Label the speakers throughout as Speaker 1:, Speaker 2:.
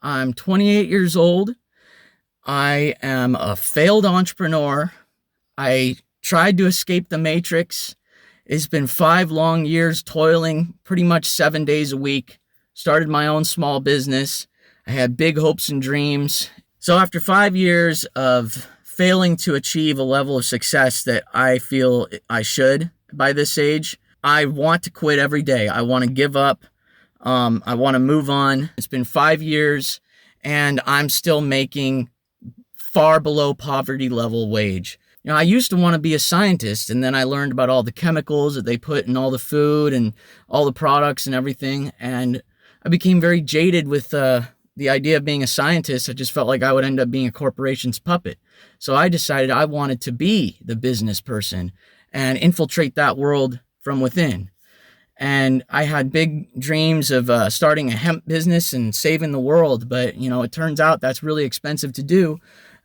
Speaker 1: I'm 28 years old. I am a failed entrepreneur. I tried to escape the matrix. It's been 5 long years toiling pretty much 7 days a week. Started my own small business. I had big hopes and dreams. So after 5 years of failing to achieve a level of success that I feel I should by this age, I want to quit every day. I want to give up. I want to move on. It's been 5 years and I'm still making far below poverty level wage. I used to want to be a scientist, and then I learned about all the chemicals that they put in all the food and all the products and everything, and I became very jaded with the idea of being a scientist. I just felt like I would end up being a corporation's puppet. So I decided I wanted to be the business person and infiltrate that world from within. And I had big dreams of starting a hemp business and saving the world, but it turns out that's really expensive to do.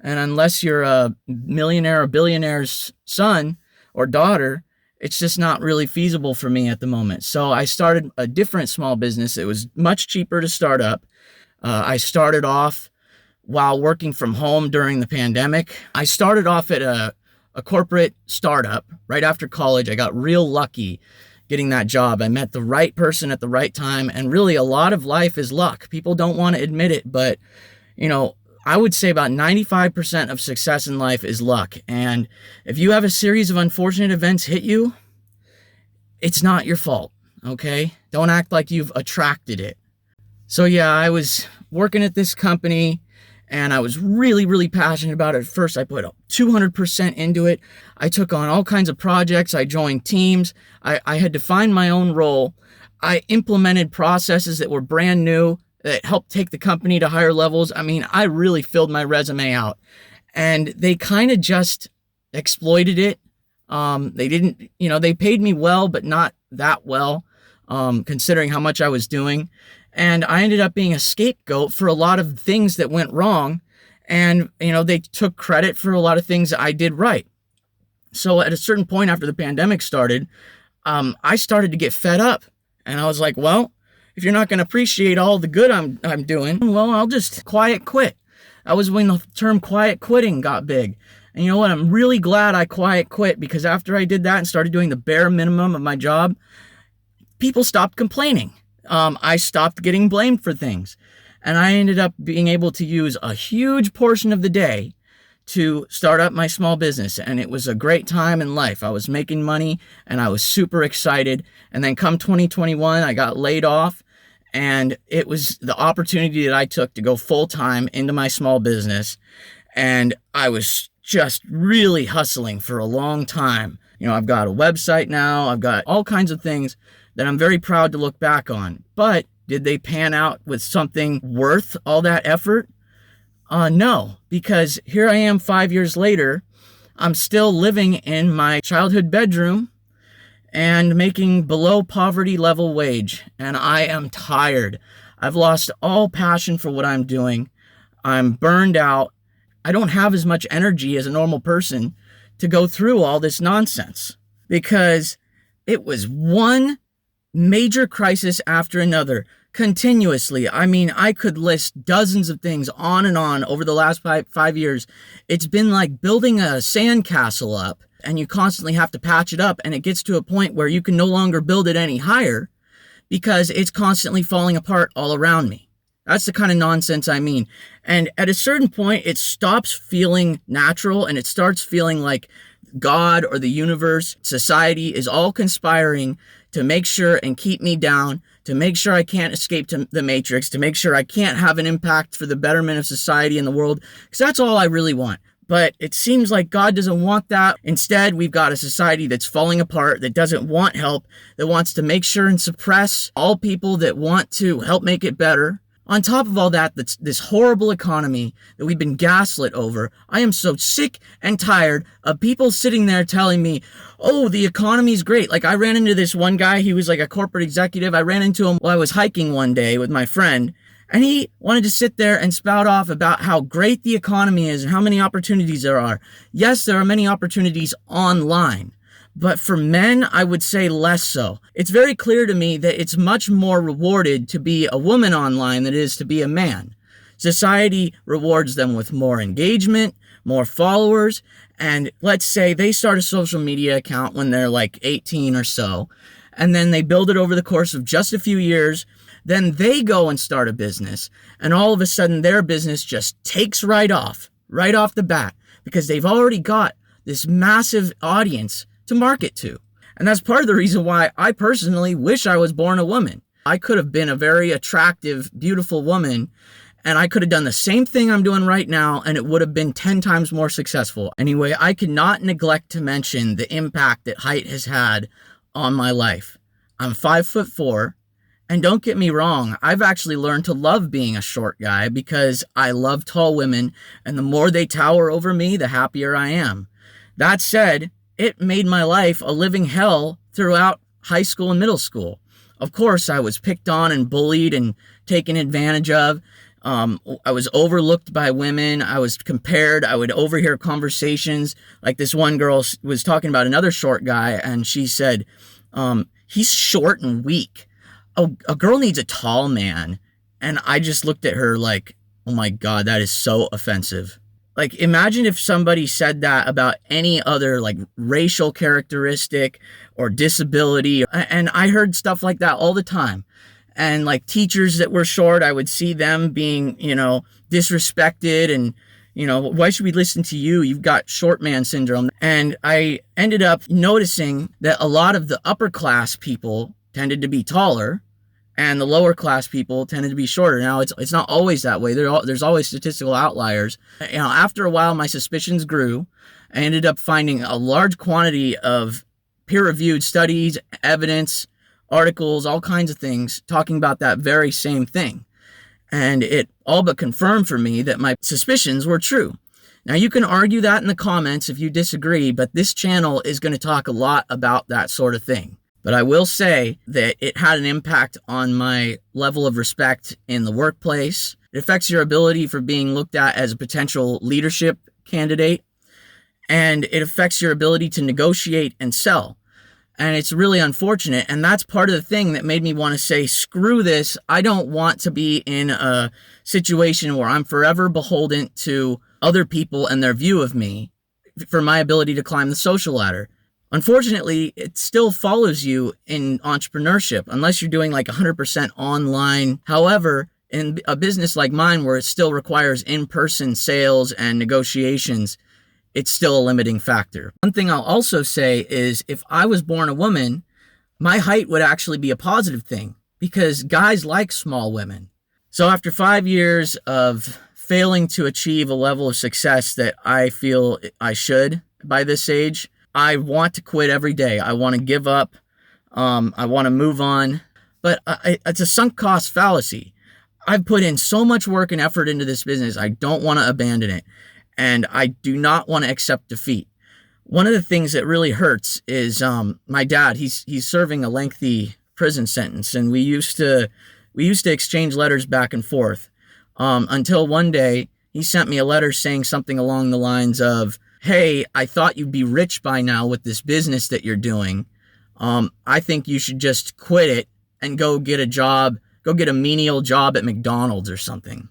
Speaker 1: And unless you're a millionaire or billionaire's son or daughter, it's just not really feasible for me at the moment. So I started a different small business. It was much cheaper to start up. I started off while working from home during the pandemic. I started off at a corporate startup right after college. I got real lucky getting that job. I met the right person at the right time. And really, a lot of life is luck. People don't want to admit it, but I would say about 95% of success in life is luck. And if you have a series of unfortunate events hit you, it's not your fault, okay? Don't act like you've attracted it. So yeah, I was working at this company and I was really, really passionate about it. At first, I put 200% into it. I took on all kinds of projects. I joined teams. I had to find my own role. I implemented processes that were brand new that helped take the company to higher levels. I mean, I really filled my resume out, and they kind of just exploited it. They didn't, they paid me well, but not that well, considering how much I was doing. And I ended up being a scapegoat for a lot of things that went wrong. And, they took credit for a lot of things that I did right. So at a certain point after the pandemic started, I started to get fed up, and I was like, well, if you're not going to appreciate all the good I'm doing, well, I'll just quiet quit. That was when the term quiet quitting got big. And you know what? I'm really glad I quiet quit, because after I did that and started doing the bare minimum of my job, people stopped complaining. I stopped getting blamed for things. And I ended up being able to use a huge portion of the day to start up my small business. And it was a great time in life. I was making money and I was super excited. And then come 2021, I got laid off, and it was the opportunity that I took to go full time into my small business. And I was just really hustling for a long time. I've got a website now. I've got all kinds of things that I'm very proud to look back on. But did they pan out with something worth all that effort? No, because here I am 5 years later. I'm still living in my childhood bedroom and making below poverty level wage. And I am tired. I've lost all passion for what I'm doing. I'm burned out. I don't have as much energy as a normal person to go through all this nonsense, because it was one major crisis after another continuously. I mean, I could list dozens of things on and on over the last five years. It's been like building a sandcastle up, and you constantly have to patch it up, and it gets to a point where you can no longer build it any higher because it's constantly falling apart all around me. That's the kind of nonsense I mean. And at a certain point, it stops feeling natural, and it starts feeling like God or the universe, society is all conspiring to make sure and keep me down, to make sure I can't escape to the matrix, to make sure I can't have an impact for the betterment of society and the world, because that's all I really want. But it seems like God doesn't want that. Instead, we've got a society that's falling apart, that doesn't want help, that wants to make sure and suppress all people that want to help make it better. On top of all that, that's this horrible economy that we've been gaslit over. I am so sick and tired of people sitting there telling me, oh, the economy's great. Like, I ran into this one guy. He was like a corporate executive. I ran into him while I was hiking one day with my friend, and he wanted to sit there and spout off about how great the economy is and how many opportunities there are. Yes, there are many opportunities online, but for men, I would say less so. It's very clear to me that it's much more rewarded to be a woman online than it is to be a man. Society rewards them with more engagement, more followers, and let's say they start a social media account when they're like 18 or so, and then they build it over the course of just a few years. Then they go and start a business, and all of a sudden their business just takes right off the bat, because they've already got this massive audience to market to. And that's part of the reason why I personally wish I was born a woman. I could have been a very attractive, beautiful woman, and I could have done the same thing I'm doing right now, and it would have been 10 times more successful. Anyway, I cannot neglect to mention the impact that height has had on my life. I'm 5'4", and don't get me wrong, I've actually learned to love being a short guy because I love tall women, and the more they tower over me, the happier I am. That said, it made my life a living hell throughout high school and middle school. Of course, I was picked on and bullied and taken advantage of. I was overlooked by women. I was compared. I would overhear conversations. Like this one girl was talking about another short guy, and she said, he's short and weak. Oh, a girl needs a tall man. And I just looked at her like, oh my God, that is so offensive. Like, imagine if somebody said that about any other like racial characteristic or disability. And I heard stuff like that all the time. And like teachers that were short, I would see them being, disrespected and, why should we listen to you? You've got short man syndrome. And I ended up noticing that a lot of the upper class people tended to be taller and the lower class people tended to be shorter. Now, it's not always that way. There's always statistical outliers. After a while, my suspicions grew. I ended up finding a large quantity of peer-reviewed studies, evidence, articles, all kinds of things talking about that very same thing. And it all but confirmed for me that my suspicions were true. Now, you can argue that in the comments if you disagree, but this channel is going to talk a lot about that sort of thing. But I will say that it had an impact on my level of respect in the workplace. It affects your ability for being looked at as a potential leadership candidate, and it affects your ability to negotiate and sell. And it's really unfortunate. And that's part of the thing that made me want to say, screw this. I don't want to be in a situation where I'm forever beholden to other people and their view of me for my ability to climb the social ladder. Unfortunately, it still follows you in entrepreneurship unless you're doing like 100% online. However, in a business like mine where it still requires in-person sales and negotiations, it's still a limiting factor. One thing I'll also say is if I was born a woman, my height would actually be a positive thing because guys like small women. So after 5 years of failing to achieve a level of success that I feel I should by this age, I want to quit every day. I want to give up. I want to move on. But it's a sunk cost fallacy. I've put in so much work and effort into this business. I don't want to abandon it. And I do not want to accept defeat. One of the things that really hurts is my dad. He's serving a lengthy prison sentence, and we used to exchange letters back and forth until one day he sent me a letter saying something along the lines of, "Hey, I thought you'd be rich by now with this business that you're doing. I think you should just quit it and go get a job, go get a menial job at McDonald's or something."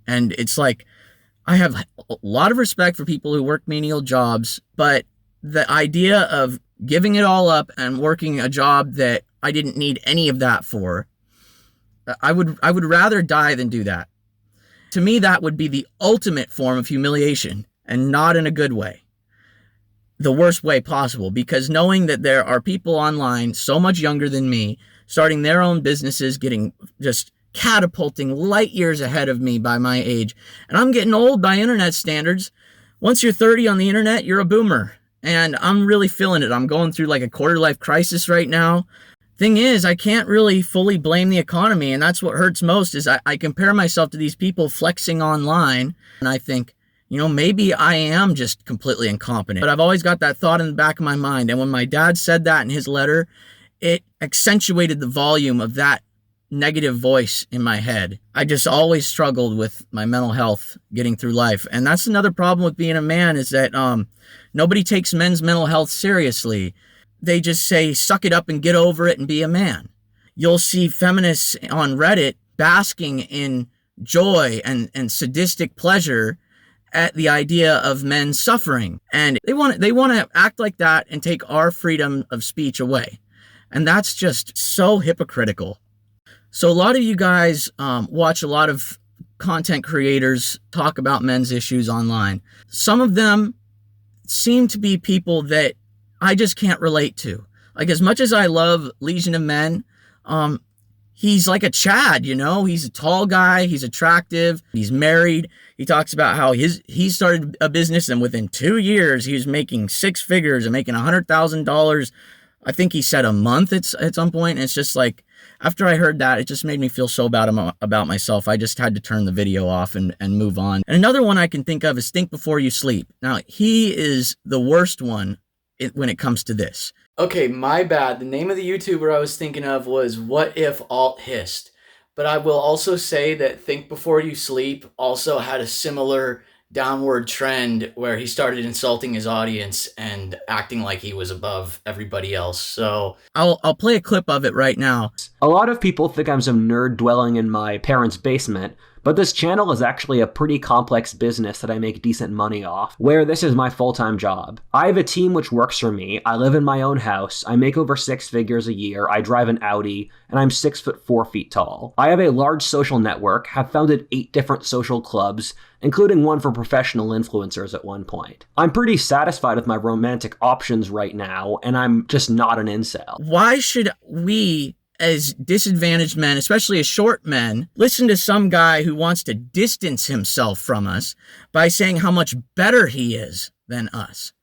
Speaker 1: And it's like, I have a lot of respect for people who work menial jobs, but the idea of giving it all up and working a job that I didn't need any of that for, I would rather die than do that. To me, that would be the ultimate form of humiliation, and not in a good way. The worst way possible, because knowing that there are people online so much younger than me, starting their own businesses, getting just catapulting light years ahead of me by my age. And I'm getting old by internet standards. Once you're 30 on the internet, you're a boomer. And I'm really feeling it. I'm going through like a quarter-life crisis right now. Thing is, I can't really fully blame the economy. And that's what hurts most is I compare myself to these people flexing online. And I think, maybe I am just completely incompetent. But I've always got that thought in the back of my mind. And when my dad said that in his letter, it accentuated the volume of that negative voice in my head. I just always struggled with my mental health getting through life. And that's another problem with being a man is that nobody takes men's mental health seriously. They just say, suck it up and get over it and be a man. You'll see feminists on Reddit basking in joy and sadistic pleasure at the idea of men suffering. And they want to act like that and take our freedom of speech away. And that's just so hypocritical. So a lot of you guys watch a lot of content creators talk about men's issues online. Some of them seem to be people that I just can't relate to. Like, as much as I love Legion of Men, he's like a Chad, you know? He's a tall guy, he's attractive, he's married. He talks about how he started a business and within 2 years he was making six figures and making $100,000. I think he said a month at some point. And it's just like, after I heard that, it just made me feel so bad about myself. I just had to turn the video off and move on. And another one I can think of is Think Before You Sleep. Now, he is the worst one when it comes to this. Okay, my bad. The name of the YouTuber I was thinking of was What If Alt Hissed. But I will also say that Think Before You Sleep also had a similar downward trend where he started insulting his audience and acting like he was above everybody else. So I'll play a clip of it right now.
Speaker 2: A lot of people think I'm some nerd dwelling in my parents' basement, but this channel is actually a pretty complex business that I make decent money off, where this is my full-time job. I have a team which works for me, I live in my own house, I make over 6 figures a year, I drive an Audi, and I'm 6'4" tall. I have a large social network, have founded 8 different social clubs, including one for professional influencers at one point. I'm pretty satisfied with my romantic options right now, and I'm just not an incel.
Speaker 1: Why should we, as disadvantaged men, especially as short men, listen to some guy who wants to distance himself from us by saying how much better he is than us?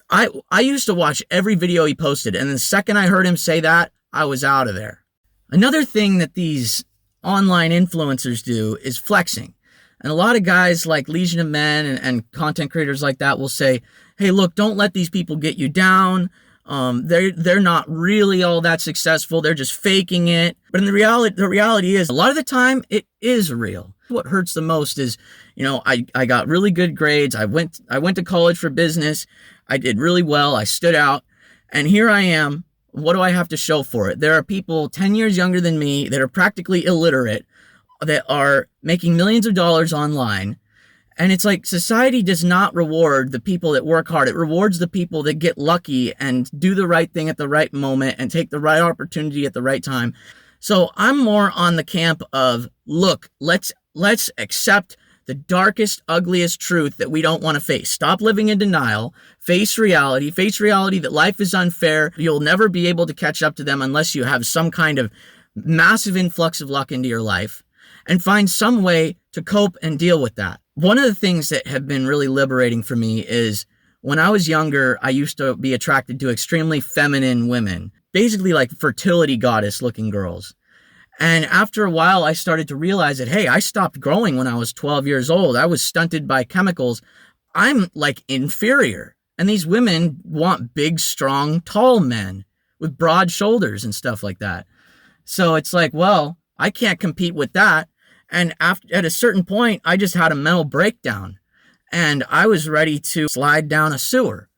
Speaker 1: I used to watch every video he posted, and the second I heard him say that, I was out of there. Another thing that these online influencers do is flexing. And a lot of guys like Legion of Men and content creators like that will say, hey, look, don't let these people get you down. They're not really all that successful. They're just faking it. But in the reality is, a lot of the time it is real. What hurts the most is, you know, I got really good grades. I went to college for business. I did really well. I stood out. And here I am. What do I have to show for it? There are people 10 years younger than me that are practically illiterate that are making millions of dollars online. And it's like, society does not reward the people that work hard. It rewards the people that get lucky and do the right thing at the right moment and take the right opportunity at the right time. So I'm more on the camp of, look, let's accept the darkest, ugliest truth that we don't want to face. Stop living in denial. Face reality that life is unfair. You'll never be able to catch up to them unless you have some kind of massive influx of luck into your life, and find some way to cope and deal with that. One of the things that have been really liberating for me is when I was younger, I used to be attracted to extremely feminine women, basically like fertility goddess looking girls. And after a while, I started to realize that, hey, I stopped growing when I was 12 years old. I was stunted by chemicals. I'm like inferior. And these women want big, strong, tall men with broad shoulders and stuff like that. So it's like, well, I can't compete with that. And at a certain point, I just had a mental breakdown and I was ready to slide down a sewer.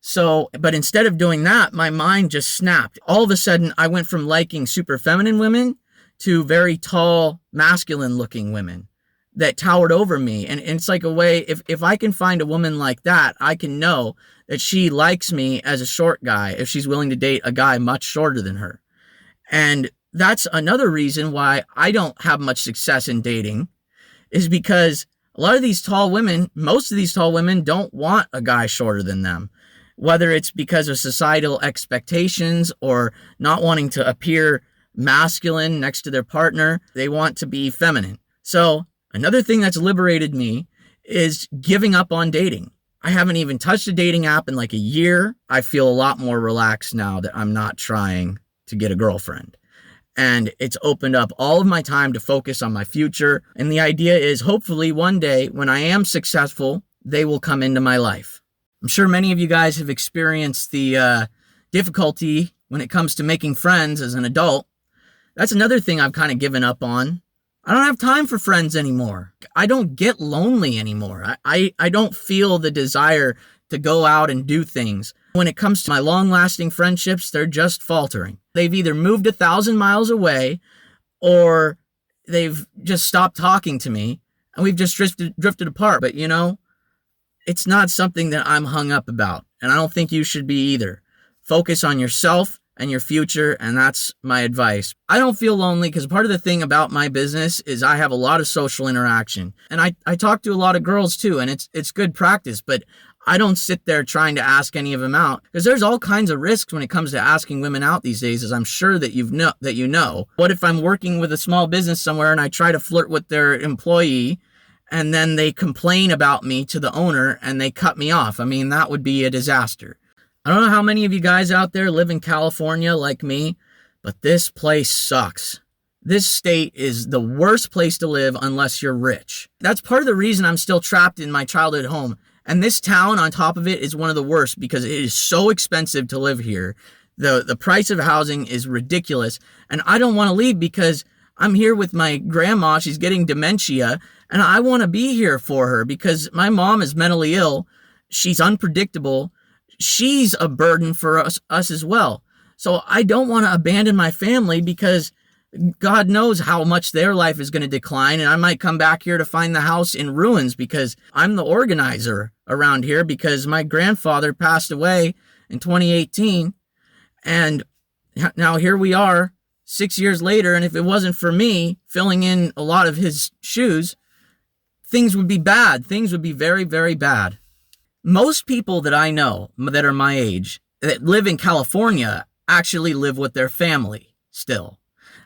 Speaker 1: So, but instead of doing that, my mind just snapped. All of a sudden, I went from liking super feminine women to very tall, masculine looking women that towered over me. And it's like a way, if I can find a woman like that, I can know that she likes me as a short guy if she's willing to date a guy much shorter than her. And that's another reason why I don't have much success in dating, is because a lot of these tall women, most of these tall women don't want a guy shorter than them, whether it's because of societal expectations or not wanting to appear masculine next to their partner. They want to be feminine. So another thing that's liberated me is giving up on dating. I haven't even touched a dating app in like a year. I feel a lot more relaxed now that I'm not trying to get a girlfriend. And it's opened up all of my time to focus on my future. And the idea is, hopefully one day when I am successful, they will come into my life. I'm sure many of you guys have experienced the difficulty when it comes to making friends as an adult. That's another thing I've kind of given up on. I don't have time for friends anymore. I don't get lonely anymore. I don't feel the desire to go out and do things. When it comes to my long-lasting friendships, they're just faltering. They've either moved 1,000 miles away or they've just stopped talking to me and we've just drifted apart. But it's not something that I'm hung up about, and I don't think you should be either. Focus on yourself and your future, and that's my advice. I don't feel lonely because part of the thing about my business is I have a lot of social interaction, and I talk to a lot of girls too, and it's good practice, but I don't sit there trying to ask any of them out because there's all kinds of risks when it comes to asking women out these days, as I'm sure that you know. What if I'm working with a small business somewhere and I try to flirt with their employee and then they complain about me to the owner and they cut me off? I mean, that would be a disaster. I don't know how many of you guys out there live in California like me, but this place sucks. This state is the worst place to live unless you're rich. That's part of the reason I'm still trapped in my childhood home. And this town on top of it is one of the worst because it is so expensive to live here. The price of housing is ridiculous. And I don't want to leave because I'm here with my grandma. She's getting dementia. And I want to be here for her because my mom is mentally ill. She's unpredictable. She's a burden for us as well. So I don't want to abandon my family because God knows how much their life is going to decline. And I might come back here to find the house in ruins because I'm the organizer around here because my grandfather passed away in 2018. And now here we are 6 years later. And if it wasn't for me filling in a lot of his shoes, things would be bad. Things would be very, very bad. Most people that I know that are my age that live in California actually live with their family still.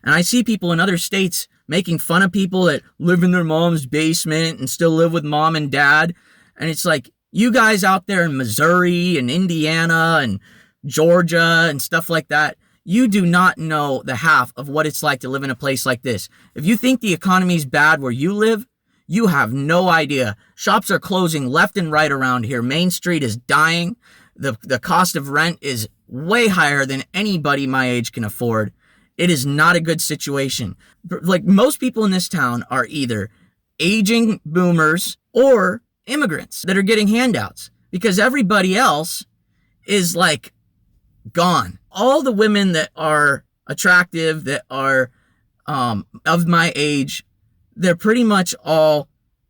Speaker 1: And I see people in other states making fun of people that live in their mom's basement and still live with mom and dad. And it's like, you guys out there in Missouri and Indiana and Georgia and stuff like that, you do not know the half of what it's like to live in a place like this. If you think the economy's bad where you live, you have no idea. Shops are closing left and right around here. Main Street is dying. The cost of rent is way higher than anybody my age can afford. It is not a good situation. Like, most people in this town are either aging boomers or immigrants that are getting handouts because everybody else is like gone. All the women that are attractive, that are of my age, they're pretty much all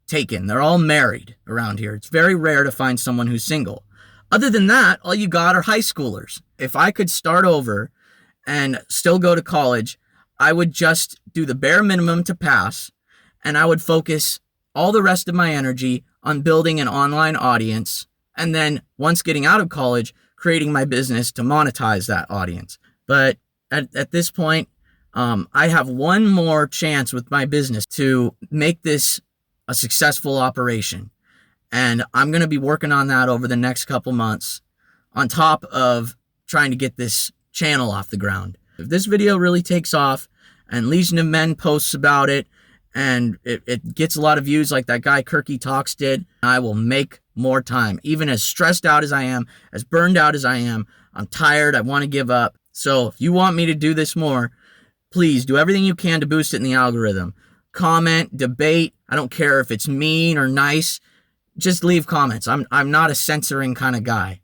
Speaker 1: taken. They're all married around here. It's very rare to find someone who's single. Other than that, all you got are high schoolers. If I could start over and still go to college, I would just do the bare minimum to pass, and I would focus all the rest of my energy on building an online audience, and then once getting out of college, creating my business to monetize that audience. But at this point, I have one more chance with my business to make this a successful operation. And I'm going to be working on that over the next couple months on top of trying to get this channel off the ground. If this video really takes off and Legion of Men posts about it and it gets a lot of views like that guy Kirky Talks did, I will make more time. Even as stressed out as I am, as burned out as I am, I'm tired. I want to give up. So if you want me to do this more, please do everything you can to boost it in the algorithm. Comment, debate. I don't care if it's mean or nice. Just leave comments. I'm not a censoring kind of guy.